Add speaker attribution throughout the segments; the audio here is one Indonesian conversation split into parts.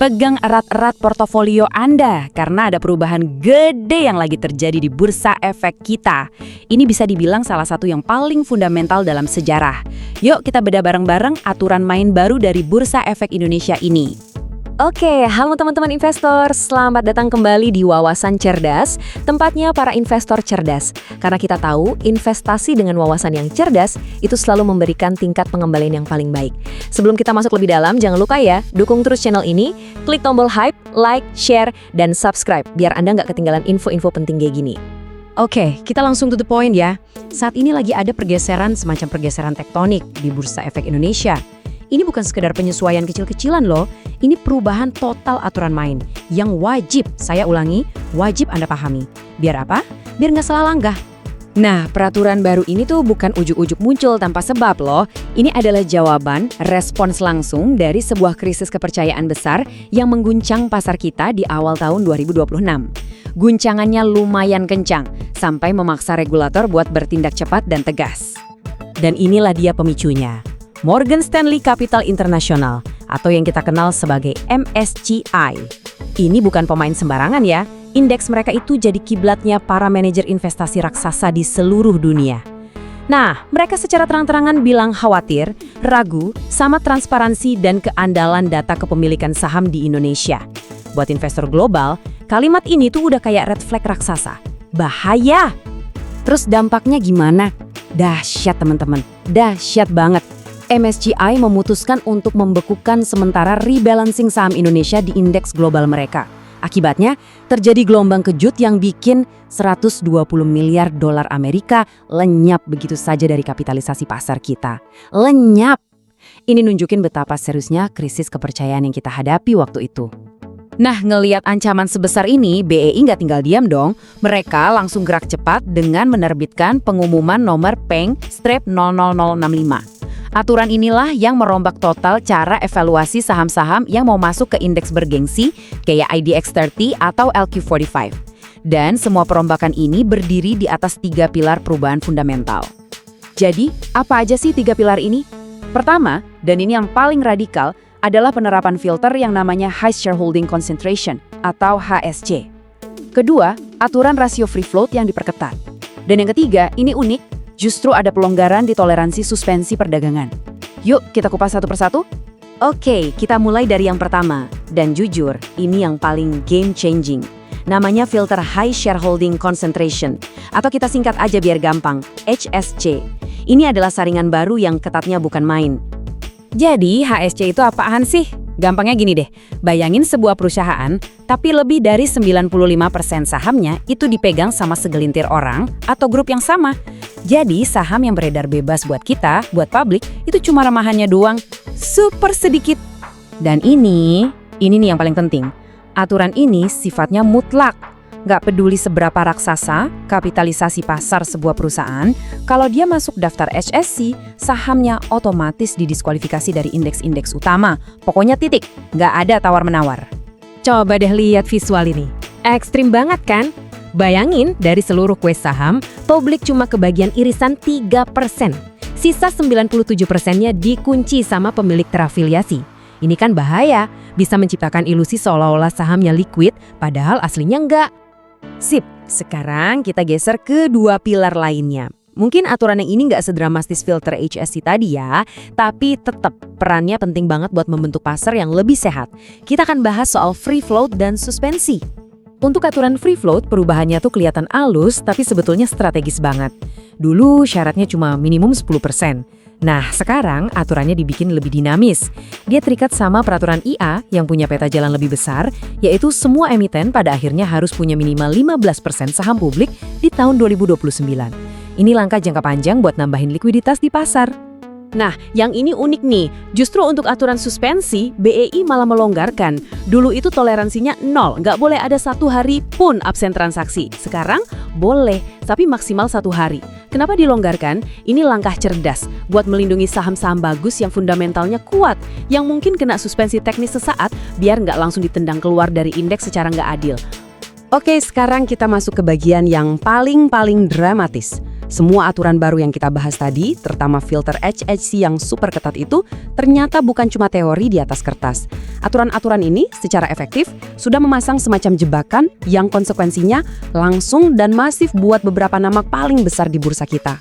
Speaker 1: Pegang erat-erat portofolio Anda karena ada perubahan gede yang lagi terjadi di bursa efek kita. Ini bisa dibilang salah satu yang paling fundamental dalam sejarah. Yuk kita bedah bareng-bareng aturan main baru dari Bursa Efek Indonesia ini.
Speaker 2: Oke, halo teman-teman investor, selamat datang kembali di Wawasan Cerdas, tempatnya para investor cerdas. Karena kita tahu, investasi dengan wawasan yang cerdas itu selalu memberikan tingkat pengembalian yang paling baik. Sebelum kita masuk lebih dalam, jangan lupa ya, dukung terus channel ini, klik tombol hype, like, share, dan subscribe, biar Anda nggak ketinggalan info-info penting kayak gini.
Speaker 1: Oke, kita langsung to the point ya. Saat ini lagi ada semacam pergeseran tektonik di Bursa Efek Indonesia. Ini bukan sekedar penyesuaian kecil-kecilan loh, ini perubahan total aturan main yang wajib, saya ulangi, wajib Anda pahami. Biar apa? Biar nggak salah langkah. Nah, peraturan baru ini tuh bukan ujuk-ujuk muncul tanpa sebab loh. Ini adalah jawaban, respons langsung dari sebuah krisis kepercayaan besar yang mengguncang pasar kita di awal tahun 2026. Guncangannya lumayan kencang, sampai memaksa regulator buat bertindak cepat dan tegas. Dan inilah dia pemicunya. Morgan Stanley Capital International, atau yang kita kenal sebagai MSCI. Ini bukan pemain sembarangan ya, indeks mereka itu jadi kiblatnya para manajer investasi raksasa di seluruh dunia. Nah, mereka secara terang-terangan bilang khawatir, ragu, sama transparansi dan keandalan data kepemilikan saham di Indonesia. Buat investor global, kalimat ini tuh udah kayak red flag raksasa. Bahaya! Terus dampaknya gimana? Dahsyat teman-teman, dahsyat banget. MSCI memutuskan untuk membekukan sementara rebalancing saham Indonesia di indeks global mereka. Akibatnya, terjadi gelombang kejut yang bikin 120 miliar dolar Amerika lenyap begitu saja dari kapitalisasi pasar kita. Lenyap! Ini nunjukin betapa seriusnya krisis kepercayaan yang kita hadapi waktu itu. Nah, ngelihat ancaman sebesar ini, BEI nggak tinggal diam dong. Mereka langsung gerak cepat dengan menerbitkan pengumuman nomor Peng-00065. Aturan inilah yang merombak total cara evaluasi saham-saham yang mau masuk ke indeks bergengsi kayak IDX30 atau LQ45. Dan semua perombakan ini berdiri di atas 3 pilar perubahan fundamental. Jadi, apa aja sih 3 pilar ini? Pertama, dan ini yang paling radikal, adalah penerapan filter yang namanya High Shareholding Concentration atau HSC. Kedua, aturan rasio free float yang diperketat. Dan yang ketiga, ini unik, justru ada pelonggaran di toleransi suspensi perdagangan. Yuk, kita kupas satu persatu. Oke, kita mulai dari yang pertama. Dan jujur, ini yang paling game changing. Namanya filter High Shareholding Concentration. Atau kita singkat aja biar gampang, HSC. Ini adalah saringan baru yang ketatnya bukan main. Jadi, HSC itu apaan sih? Gampangnya gini deh, bayangin sebuah perusahaan, tapi lebih dari 95% sahamnya itu dipegang sama segelintir orang atau grup yang sama. Jadi saham yang beredar bebas buat kita, buat publik, itu cuma remahannya doang, super sedikit. Dan ini nih yang paling penting, aturan ini sifatnya mutlak. Nggak peduli seberapa raksasa, kapitalisasi pasar sebuah perusahaan, kalau dia masuk daftar HSC, sahamnya otomatis didiskualifikasi dari indeks-indeks utama. Pokoknya titik, nggak ada tawar-menawar. Coba deh lihat visual ini. Ekstrim banget kan? Bayangin, dari seluruh quest saham, publik cuma kebagian irisan 3%. Sisa 97%-nya dikunci sama pemilik terafiliasi. Ini kan bahaya, bisa menciptakan ilusi seolah-olah sahamnya liquid, padahal aslinya enggak. Sip, sekarang kita geser ke 2 pilar lainnya. Mungkin aturan yang ini nggak sedramatis filter HSC tadi ya, tapi tetap perannya penting banget buat membentuk pasar yang lebih sehat. Kita akan bahas soal free float dan suspensi. Untuk aturan free float, perubahannya tuh kelihatan halus, tapi sebetulnya strategis banget. Dulu syaratnya cuma minimum 10%. Nah, sekarang aturannya dibikin lebih dinamis. Dia terikat sama peraturan IA yang punya peta jalan lebih besar, yaitu semua emiten pada akhirnya harus punya minimal 15% saham publik di tahun 2029. Ini langkah jangka panjang buat nambahin likuiditas di pasar. Nah, yang ini unik nih. Justru untuk aturan suspensi, BEI malah melonggarkan. Dulu itu toleransinya 0, nggak boleh ada 1 hari pun absen transaksi. Sekarang boleh, tapi maksimal 1 hari. Kenapa dilonggarkan? Ini langkah cerdas buat melindungi saham-saham bagus yang fundamentalnya kuat, yang mungkin kena suspensi teknis sesaat, biar nggak langsung ditendang keluar dari indeks secara nggak adil. Oke, sekarang kita masuk ke bagian yang paling dramatis.
Speaker 3: Semua aturan baru yang kita bahas tadi, terutama filter HHC yang super ketat itu, ternyata bukan cuma teori di atas kertas. Aturan-aturan ini secara efektif sudah memasang semacam jebakan yang konsekuensinya langsung dan masif buat beberapa nama paling besar di bursa kita.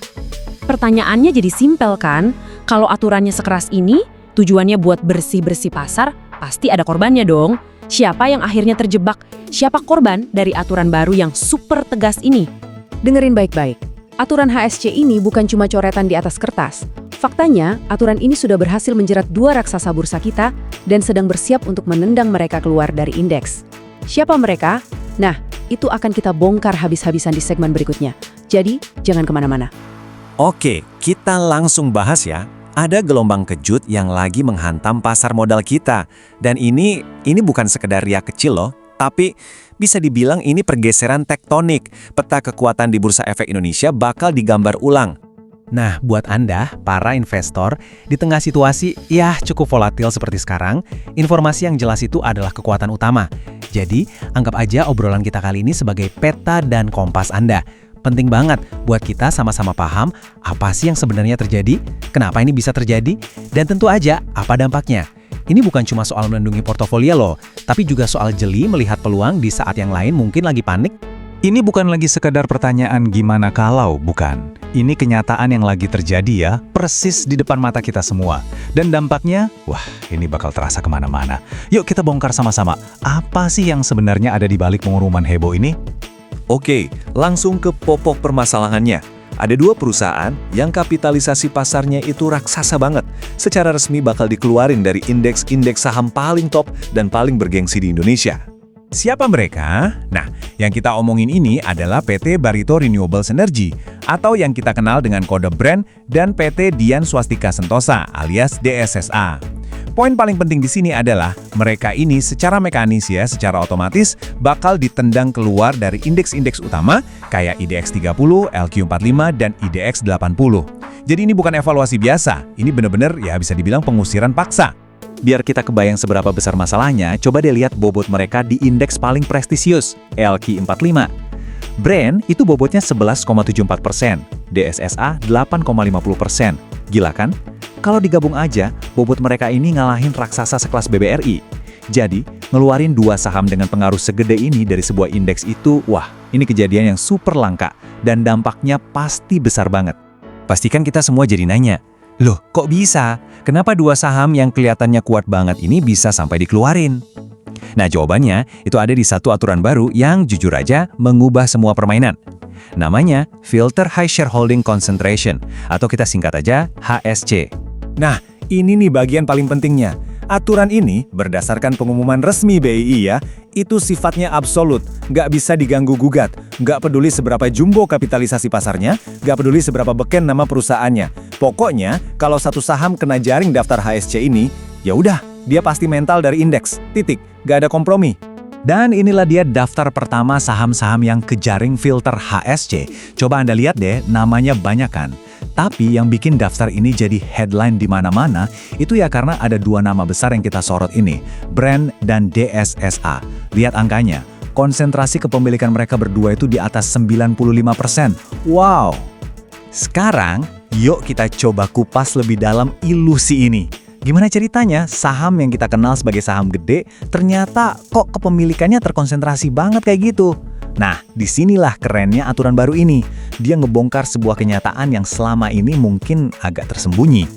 Speaker 1: Pertanyaannya jadi simpel kan? Kalau aturannya sekeras ini, tujuannya buat bersih-bersih pasar, pasti ada korbannya dong. Siapa yang akhirnya terjebak? Siapa korban dari aturan baru yang super tegas ini?
Speaker 3: Dengerin baik-baik. Aturan HSC ini bukan cuma coretan di atas kertas. Faktanya, aturan ini sudah berhasil menjerat dua raksasa bursa kita dan sedang bersiap untuk menendang mereka keluar dari indeks. Siapa mereka? Nah, itu akan kita bongkar habis-habisan di segmen berikutnya. Jadi, jangan kemana-mana.
Speaker 4: Oke, kita langsung bahas ya. Ada gelombang kejut yang lagi menghantam pasar modal kita. Dan ini bukan sekedar riak kecil loh, tapi bisa dibilang ini pergeseran tektonik. Peta kekuatan di Bursa Efek Indonesia bakal digambar ulang.
Speaker 5: Nah, buat Anda, para investor, di tengah situasi cukup volatil seperti sekarang, informasi yang jelas itu adalah kekuatan utama. Jadi, anggap aja obrolan kita kali ini sebagai peta dan kompas Anda. Penting banget buat kita sama-sama paham apa sih yang sebenarnya terjadi, kenapa ini bisa terjadi, dan tentu aja apa dampaknya. Ini bukan cuma soal melindungi portofolio loh, tapi juga soal jeli melihat peluang di saat yang lain mungkin lagi panik.
Speaker 6: Ini bukan lagi sekedar pertanyaan gimana kalau, bukan. Ini kenyataan yang lagi terjadi ya, persis di depan mata kita semua. Dan dampaknya, wah ini bakal terasa kemana-mana. Yuk kita bongkar sama-sama, apa sih yang sebenarnya ada di balik pengumuman heboh ini?
Speaker 4: Oke, langsung ke pokok permasalahannya. Ada dua perusahaan yang kapitalisasi pasarnya itu raksasa banget. Secara resmi bakal dikeluarin dari indeks saham paling top dan paling bergengsi di Indonesia.
Speaker 6: Siapa mereka? Nah, yang kita omongin ini adalah PT Barito Renewables Energy, atau yang kita kenal dengan kode BREN, dan PT Dian Swastika Sentosa alias DSSA. Poin paling penting di sini adalah mereka ini secara mekanis secara otomatis bakal ditendang keluar dari indeks-indeks utama kayak IDX 30, LQ45, dan IDX 80. Jadi ini bukan evaluasi biasa, ini bener-bener bisa dibilang pengusiran paksa. Biar kita kebayang seberapa besar masalahnya, coba deh lihat bobot mereka di indeks paling prestisius, LQ45. BREN itu bobotnya 11,74%, DSSA 8,50%. Gila kan? Kalau digabung aja, bobot mereka ini ngalahin raksasa sekelas BBRI. Jadi, ngeluarin dua saham dengan pengaruh segede ini dari sebuah indeks itu, wah, ini kejadian yang super langka, dan dampaknya pasti besar banget. Pastikan kita semua jadi nanya, loh kok bisa? Kenapa dua saham yang kelihatannya kuat banget ini bisa sampai dikeluarin? Nah jawabannya itu ada di satu aturan baru yang jujur aja mengubah semua permainan. Namanya Filter High Shareholding Concentration, atau kita singkat aja HSC.
Speaker 4: Nah, ini nih bagian paling pentingnya. Aturan ini berdasarkan pengumuman resmi BII ya, itu sifatnya absolut, nggak bisa diganggu-gugat, nggak peduli seberapa jumbo kapitalisasi pasarnya, nggak peduli seberapa beken nama perusahaannya. Pokoknya, kalau satu saham kena jaring daftar HSC ini, ya udah, dia pasti mental dari indeks, titik, nggak ada kompromi.
Speaker 6: Dan inilah dia daftar pertama saham-saham yang kejaring filter HSC. Coba Anda lihat deh, namanya banyak kan? Tapi yang bikin daftar ini jadi headline di mana-mana, itu ya karena ada dua nama besar yang kita sorot ini, BREN dan DSSA. Lihat angkanya, konsentrasi kepemilikan mereka berdua itu di atas 95%. Wow! Sekarang, yuk kita coba kupas lebih dalam ilusi ini. Gimana ceritanya saham yang kita kenal sebagai saham gede, ternyata kok kepemilikannya terkonsentrasi banget kayak gitu? Nah, disinilah kerennya aturan baru ini. Dia ngebongkar sebuah kenyataan yang selama ini mungkin agak tersembunyi.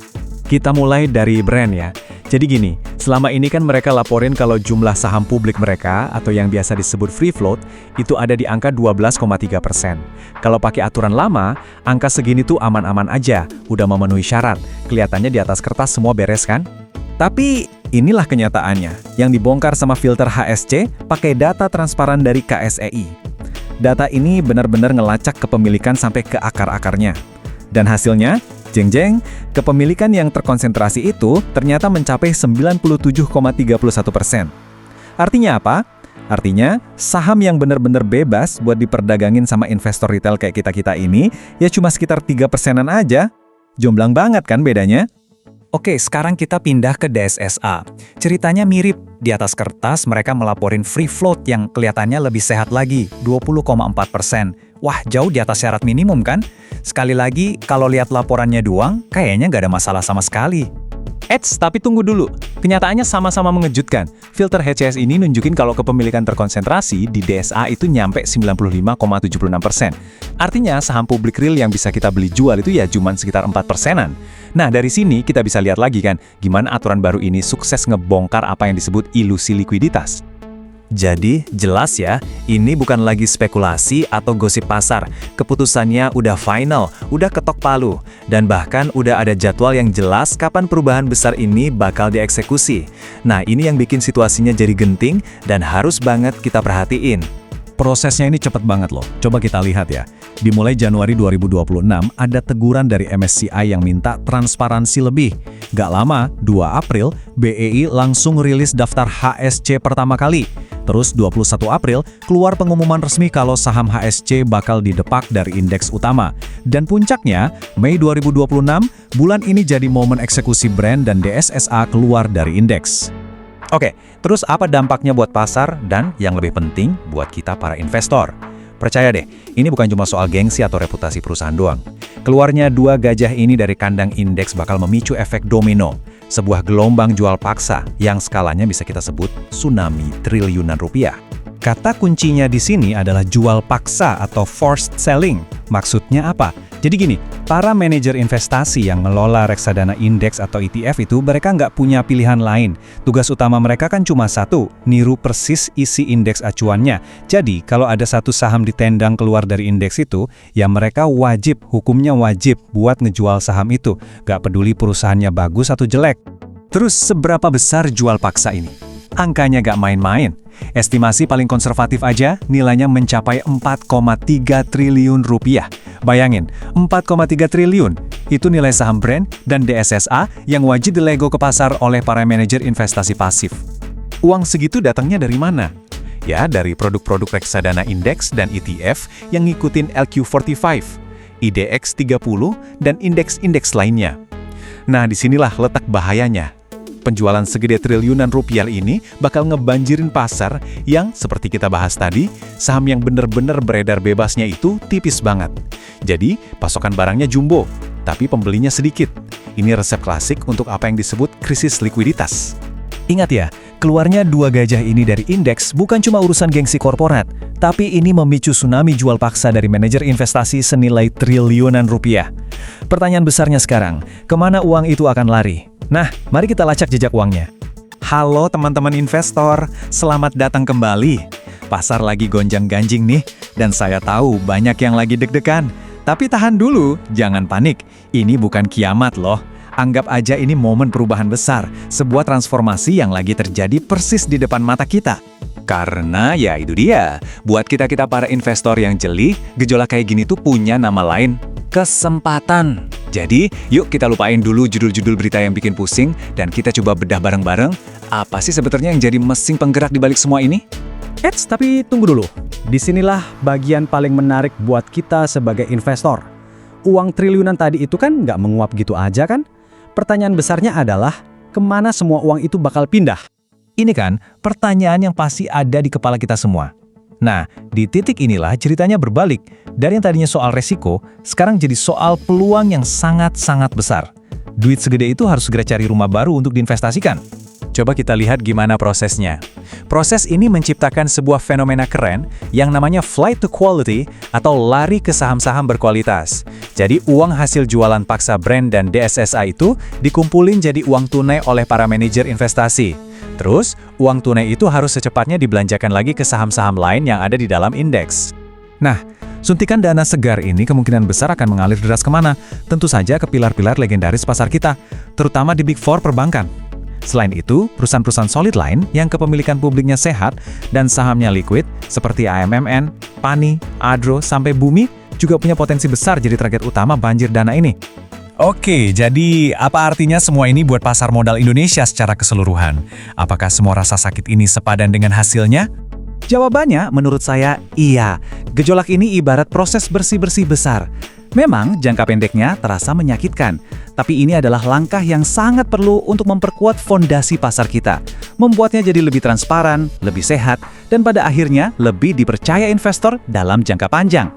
Speaker 6: Kita mulai dari BREN ya. Jadi gini, selama ini kan mereka laporin kalau jumlah saham publik mereka, atau yang biasa disebut free float, itu ada di angka 12,3%. Kalau pakai aturan lama, angka segini tuh aman-aman aja, udah memenuhi syarat. Kelihatannya di atas kertas semua beres kan? Tapi inilah kenyataannya, yang dibongkar sama filter HSC pakai data transparan dari KSEI. Data ini benar-benar ngelacak kepemilikan sampai ke akar-akarnya. Dan hasilnya, jeng-jeng, kepemilikan yang terkonsentrasi itu ternyata mencapai 97,31%. Artinya apa? Artinya, saham yang benar-benar bebas buat diperdagangin sama investor retail kayak kita-kita ini, ya cuma sekitar 3%-an aja. Jomblang banget kan bedanya? Oke, sekarang kita pindah ke DSSA. Ceritanya mirip. Di atas kertas mereka melaporin free float yang kelihatannya lebih sehat lagi, 20,4%. Wah, jauh di atas syarat minimum kan? Sekali lagi, kalau lihat laporannya doang, kayaknya nggak ada masalah sama sekali.
Speaker 5: Eits, tapi tunggu dulu. Kenyataannya sama-sama mengejutkan. Filter HCS ini nunjukin kalau kepemilikan terkonsentrasi di DSA itu nyampe 95,76%. Artinya saham publik real yang bisa kita beli jual itu ya cuma sekitar 4%-an. Nah, dari sini kita bisa lihat lagi kan, gimana aturan baru ini sukses ngebongkar apa yang disebut ilusi likuiditas.
Speaker 6: Jadi, jelas ya, ini bukan lagi spekulasi atau gosip pasar. Keputusannya udah final, udah ketok palu. Dan bahkan udah ada jadwal yang jelas kapan perubahan besar ini bakal dieksekusi. Nah, ini yang bikin situasinya jadi genting dan harus banget kita perhatiin.
Speaker 4: Prosesnya ini cepet banget loh. Coba kita lihat ya. Dimulai Januari 2026, ada teguran dari MSCI yang minta transparansi lebih. Gak lama, 2 April, BEI langsung rilis daftar HSC pertama kali. Terus 21 April, keluar pengumuman resmi kalau saham HSC bakal didepak dari indeks utama. Dan puncaknya, Mei 2026, bulan ini jadi momen eksekusi brand dan DSSA keluar dari indeks.
Speaker 6: Oke, terus apa dampaknya buat pasar dan yang lebih penting buat kita para investor? Percaya deh, ini bukan cuma soal gengsi atau reputasi perusahaan doang. Keluarnya 2 gajah ini dari kandang indeks bakal memicu efek domino. Sebuah gelombang jual paksa yang skalanya bisa kita sebut tsunami triliunan rupiah. Kata kuncinya di sini adalah jual paksa atau forced selling. Maksudnya apa? Jadi gini, para manajer investasi yang ngelola reksadana indeks atau ETF itu mereka nggak punya pilihan lain. Tugas utama mereka kan cuma satu, niru persis isi indeks acuannya. Jadi, kalau ada satu saham ditendang keluar dari indeks itu, ya mereka wajib, hukumnya wajib buat ngejual saham itu. Nggak peduli perusahaannya bagus atau jelek. Terus, seberapa besar jual paksa ini? Angkanya nggak main-main. Estimasi paling konservatif aja nilainya mencapai 4,3 triliun rupiah. Bayangin, 4,3 triliun itu nilai saham brand dan DSSA yang wajib dilego ke pasar oleh para manajer investasi pasif. Uang segitu datangnya dari mana? Ya, dari produk-produk reksadana indeks dan ETF yang ngikutin LQ45, IDX 30, dan indeks-indeks lainnya. Nah, disinilah letak bahayanya. Penjualan segede triliunan rupiah ini bakal ngebanjirin pasar yang, seperti kita bahas tadi, saham yang bener-bener beredar bebasnya itu tipis banget. Jadi, pasokan barangnya jumbo, tapi pembelinya sedikit. Ini resep klasik untuk apa yang disebut krisis likuiditas. Ingat ya, keluarnya 2 gajah ini dari indeks bukan cuma urusan gengsi korporat, tapi ini memicu tsunami jual paksa dari manajer investasi senilai triliunan rupiah. Pertanyaan besarnya sekarang, kemana uang itu akan lari? Nah, mari kita lacak jejak uangnya. Halo teman-teman investor, selamat datang kembali. Pasar lagi gonjang-ganjing nih, dan saya tahu banyak yang lagi deg-degan. Tapi tahan dulu, jangan panik. Ini bukan kiamat loh. Anggap aja ini momen perubahan besar, sebuah transformasi yang lagi terjadi persis di depan mata kita. Karena ya itu dia, buat kita-kita para investor yang jeli, gejolak kayak gini tuh punya nama lain, kesempatan. Jadi, yuk kita lupain dulu judul-judul berita yang bikin pusing, dan kita coba bedah bareng-bareng, apa sih sebetulnya yang jadi mesin penggerak di balik semua ini?
Speaker 4: Eits, tapi tunggu dulu. Disinilah bagian paling menarik buat kita sebagai investor. Uang triliunan tadi itu kan nggak menguap gitu aja kan? Pertanyaan besarnya adalah, kemana semua uang itu bakal pindah?
Speaker 6: Ini kan pertanyaan yang pasti ada di kepala kita semua. Nah, di titik inilah ceritanya berbalik. Dari yang tadinya soal resiko, sekarang jadi soal peluang yang sangat-sangat besar. Duit segede itu harus segera cari rumah baru untuk diinvestasikan. Coba kita lihat gimana prosesnya. Proses ini menciptakan sebuah fenomena keren yang namanya flight to quality atau lari ke saham-saham berkualitas. Jadi uang hasil jualan paksa brand dan DSSA itu dikumpulin jadi uang tunai oleh para manajer investasi. Terus, uang tunai itu harus secepatnya dibelanjakan lagi ke saham-saham lain yang ada di dalam indeks. Nah, suntikan dana segar ini kemungkinan besar akan mengalir deras kemana? Tentu saja ke pilar-pilar legendaris pasar kita, terutama di Big Four perbankan. Selain itu, perusahaan-perusahaan solid lain yang kepemilikan publiknya sehat dan sahamnya liquid seperti AMMN, PANI, Adro, sampai Bumi juga punya potensi besar jadi target utama banjir dana ini. Oke, jadi apa artinya semua ini buat pasar modal Indonesia secara keseluruhan? Apakah semua rasa sakit ini sepadan dengan hasilnya? Jawabannya menurut saya iya. Gejolak ini ibarat proses bersih-bersih besar. Memang jangka pendeknya terasa menyakitkan, tapi ini adalah langkah yang sangat perlu untuk memperkuat fondasi pasar kita, membuatnya jadi lebih transparan, lebih sehat, dan pada akhirnya lebih dipercaya investor dalam jangka panjang.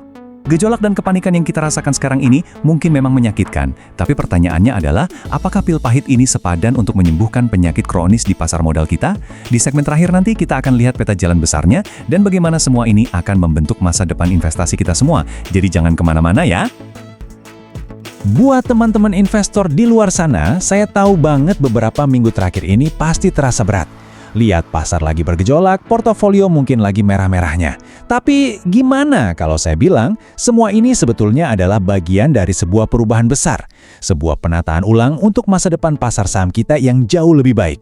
Speaker 6: Gejolak dan kepanikan yang kita rasakan sekarang ini mungkin memang menyakitkan, tapi pertanyaannya adalah, apakah pil pahit ini sepadan untuk menyembuhkan penyakit kronis di pasar modal kita? Di segmen terakhir nanti kita akan lihat peta jalan besarnya dan bagaimana semua ini akan membentuk masa depan investasi kita semua. Jadi jangan kemana-mana ya. Buat teman-teman investor di luar sana, saya tahu banget beberapa minggu terakhir ini pasti terasa berat. Lihat pasar lagi bergejolak, portofolio mungkin lagi merah-merahnya. Tapi gimana kalau saya bilang, semua ini sebetulnya adalah bagian dari sebuah perubahan besar. Sebuah penataan ulang untuk masa depan pasar saham kita yang jauh lebih baik.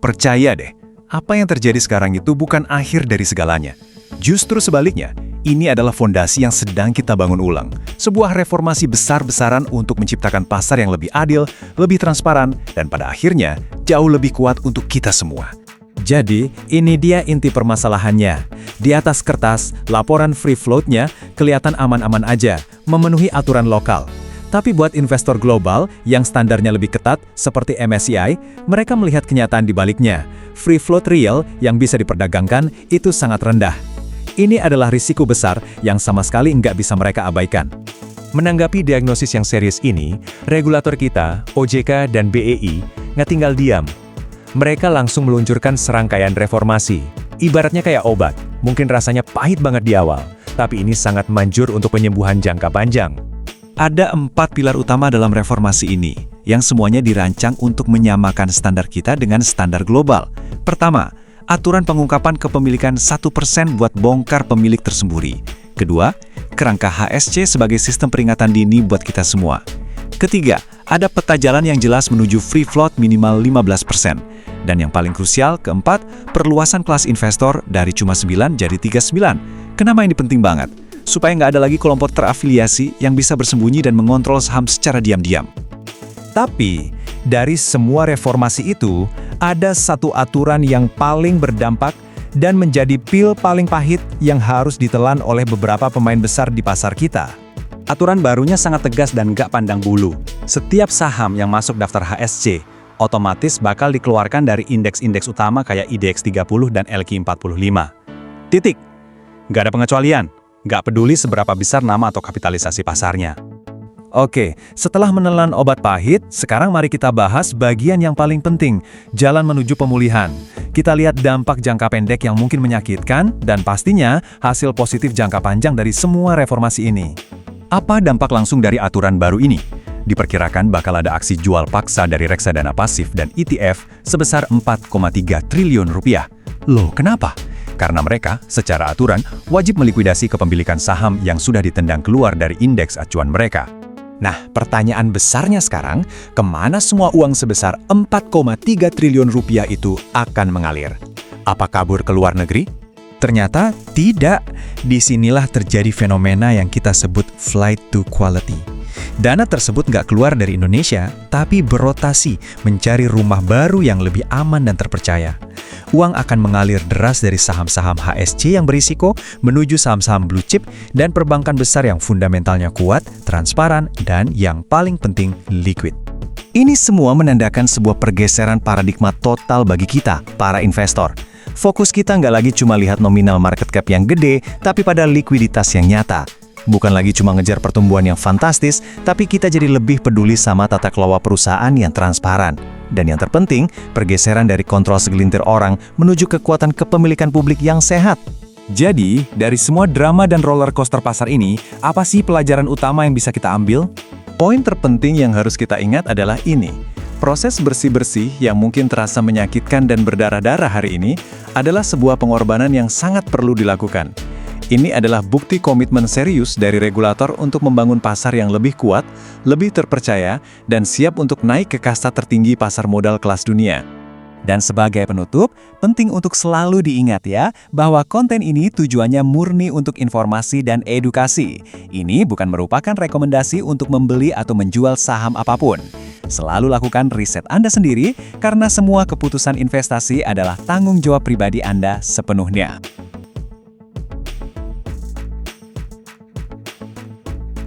Speaker 4: Percaya deh, apa yang terjadi sekarang itu bukan akhir dari segalanya. Justru sebaliknya, ini adalah fondasi yang sedang kita bangun ulang. Sebuah reformasi besar-besaran untuk menciptakan pasar yang lebih adil, lebih transparan, dan pada akhirnya jauh lebih kuat untuk kita semua. Jadi, ini dia inti permasalahannya. Di atas kertas, laporan free float-nya kelihatan aman-aman aja, memenuhi aturan lokal. Tapi buat investor global yang standarnya lebih ketat, seperti MSCI, mereka melihat kenyataan di baliknya. Free float real yang bisa diperdagangkan itu sangat rendah. Ini adalah risiko besar yang sama sekali nggak bisa mereka abaikan. Menanggapi diagnosis yang serius ini, regulator kita, OJK dan BEI, nggak tinggal diam. Mereka langsung meluncurkan serangkaian reformasi. Ibaratnya kayak obat, mungkin rasanya pahit banget di awal, tapi ini sangat manjur untuk penyembuhan jangka panjang. Ada 4 pilar utama dalam reformasi ini, yang semuanya dirancang untuk menyamakan standar kita dengan standar global. Pertama, aturan pengungkapan kepemilikan 1% buat bongkar pemilik tersembunyi. Kedua, kerangka HSC sebagai sistem peringatan dini buat kita semua. Ketiga, ada peta jalan yang jelas menuju free float minimal 15%. Dan yang paling krusial, keempat, perluasan kelas investor dari cuma 9 jadi 39. Kenapa ini penting banget? Supaya nggak ada lagi kelompok terafiliasi yang bisa bersembunyi dan mengontrol saham secara diam-diam. Tapi, dari semua reformasi itu, ada satu aturan yang paling berdampak dan menjadi pil paling pahit yang harus ditelan oleh beberapa pemain besar di pasar kita. Aturan barunya sangat tegas dan nggak pandang bulu. Setiap saham yang masuk daftar HSC, otomatis bakal dikeluarkan dari indeks-indeks utama kayak IDX 30 dan LQ45. Titik. Nggak ada pengecualian. Nggak peduli seberapa besar nama atau kapitalisasi pasarnya. Oke, setelah menelan obat pahit, sekarang mari kita bahas bagian yang paling penting, jalan menuju pemulihan. Kita lihat dampak jangka pendek yang mungkin menyakitkan, dan pastinya hasil positif jangka panjang dari semua reformasi ini. Apa dampak langsung dari aturan baru ini? Diperkirakan bakal ada aksi jual paksa dari reksadana pasif dan ETF sebesar 4,3 triliun rupiah. Loh, kenapa? Karena mereka, secara aturan, wajib melikuidasi kepemilikan saham yang sudah ditendang keluar dari indeks acuan mereka. Nah, pertanyaan besarnya sekarang, kemana semua uang sebesar 4,3 triliun rupiah itu akan mengalir? Apa kabur ke luar negeri? Ternyata tidak. Disinilah terjadi fenomena yang kita sebut flight to quality. Dana tersebut nggak keluar dari Indonesia, tapi berotasi mencari rumah baru yang lebih aman dan terpercaya. Uang akan mengalir deras dari saham-saham HSC yang berisiko menuju saham-saham blue chip dan perbankan besar yang fundamentalnya kuat, transparan, dan yang paling penting, liquid. Ini semua menandakan sebuah pergeseran paradigma total bagi kita, para investor. Fokus kita nggak lagi cuma lihat nominal market cap yang gede, tapi pada likuiditas yang nyata. Bukan lagi cuma ngejar pertumbuhan yang fantastis, tapi kita jadi lebih peduli sama tata kelola perusahaan yang transparan. Dan yang terpenting, pergeseran dari kontrol segelintir orang menuju kekuatan kepemilikan publik yang sehat. Jadi, dari semua drama dan roller coaster pasar ini, apa sih pelajaran utama yang bisa kita ambil? Poin terpenting yang harus kita ingat adalah ini. Proses bersih-bersih yang mungkin terasa menyakitkan dan berdarah-darah hari ini adalah sebuah pengorbanan yang sangat perlu dilakukan. Ini adalah bukti komitmen serius dari regulator untuk membangun pasar yang lebih kuat, lebih terpercaya, dan siap untuk naik ke kasta tertinggi pasar modal kelas dunia. Dan sebagai penutup, penting untuk selalu diingat ya, bahwa konten ini tujuannya murni untuk informasi dan edukasi. Ini bukan merupakan rekomendasi untuk membeli atau menjual saham apapun. Selalu lakukan riset Anda sendiri, karena semua keputusan investasi adalah tanggung jawab pribadi Anda sepenuhnya.